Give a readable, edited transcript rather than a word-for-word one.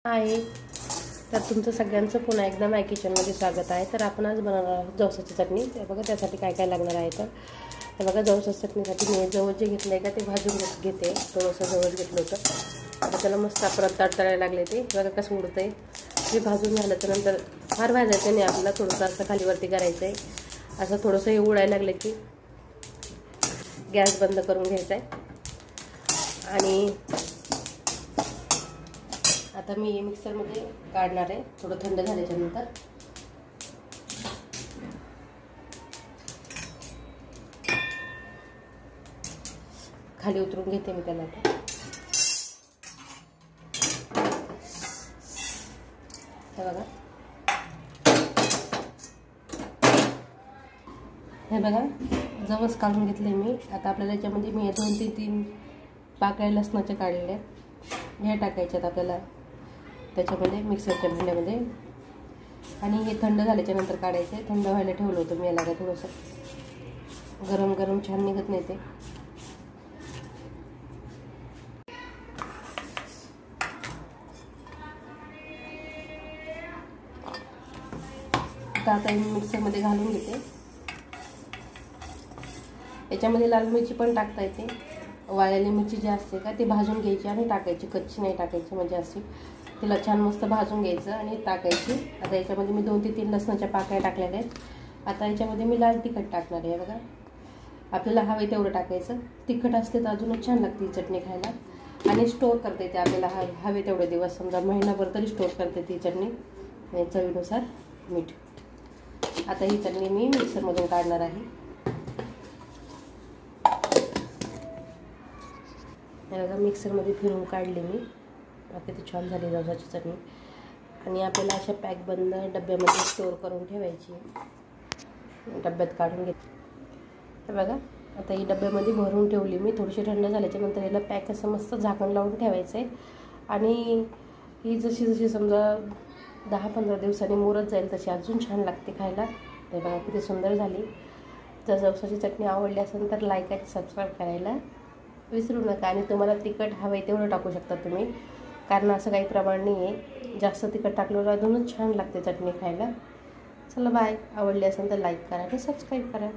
आहे तर तुमचं सगळ्यांचं पुन्हा एकदा माय किचनमध्ये स्वागत आहे। तर आपण आज बनवणार आहोत जवसाची चटणी। ते बघा त्यासाठी काय काय लागणार आहे। तर हे बघा जवसाची चटणीसाठी मी जवस जे घेतलं आहे का ते भाजून घेते। थोडंसं जवस घेतलं होतं, आता त्याला मस्त आपण तडतडायला लागले। ते बघा कसं उडतं आहे। हे भाजून झालं तर नंतर फार भाजायचं नाही आपल्याला, थोडंसं असं खालीवरती करायचं आहे। असं थोडंसं हे उडायला लागलं की गॅस बंद करून घ्यायचा आहे। आणि आता मी हे मिक्सरमध्ये काढणार आहे थोडं थंड झाल्याच्या नंतर। खाली उतरून घेते मी त्याला। हे बघा, हे बघा जवस काढून घेतले मी। आता आपल्याला याच्यामध्ये मी 2 ते 3 पाकळ्या लसणाच्या काढलेल्या ह्या टाकायच्यात आपल्याला त्याच्यामध्ये मिक्सरच्या भांड्यामध्ये। आणि हे थंड झाल्याच्या नंतर काढायचं आहे। थंड व्हायला ठेवलं होतं मी याला, काय थोडंसं गरम गरम छान निघत नाही ते। आता मी मिक्सरमध्ये घालून घेते। याच्यामध्ये लाल मिरची पण टाकता येते, वाळलेली मिरची जी असते का ती भाजून घ्यायची आणि टाकायची, कच्ची नाही टाकायची। म्हणजे अशी तिला छान मस्त भाजून घ्यायचं आणि टाकायची। आता याच्यामध्ये मी 2 ते 3 लसणाच्या पाकळ्या टाकलेल्या आहेत। आता याच्यामध्ये मी लाल तिखट टाकणार आहे। बघा आपल्याला हवे तेवढं टाकायचं, तिखट असते तर अजूनच छान लागते चटणी खायला। आणि स्टोर करता येते आपल्याला हवे तेवढे दिवस, समजा महिनाभर तरी स्टोर करते ती चटणी। चवीनुसार मीठ। आता ही चटणी मी मिक्सरमधून काढणार आहे। बघा मिक्सरमध्ये फिरून काढली मी। आता ती छान झाली जवसाची चटणी। आणि आपल्याला अशा पॅक बंद डब्यामध्ये स्टोर करून ठेवायची। डब्यात काढून घेते हे बघा। आता ही डब्यामध्ये भरून ठेवली मी। थोडीशी थंड झाल्याच्या नंतर याला पॅक असं मस्त झाकण लावून ठेवायचं आहे। आणि ही जशी जशी समजा 10-15 दिवसांनी मुरत जाईल तशी अजून छान लागते खायला। हे बघा किती सुंदर झाली। जर जवसाची चटणी आवडली असेल तर लाईक आणि सबस्क्राईब करायला विसरू नका। आणि तुम्हाला तिखट हवं आहे तेवढं टाकू शकता तुम्ही, कारण असं काही प्रमाण नाही आहे। जास्त तिखट टाकल्यावर अजूनच छान लागते चटणी खायला। चला बाय, आवडली असेल तर लाईक करा आणि सबस्क्राईब करा।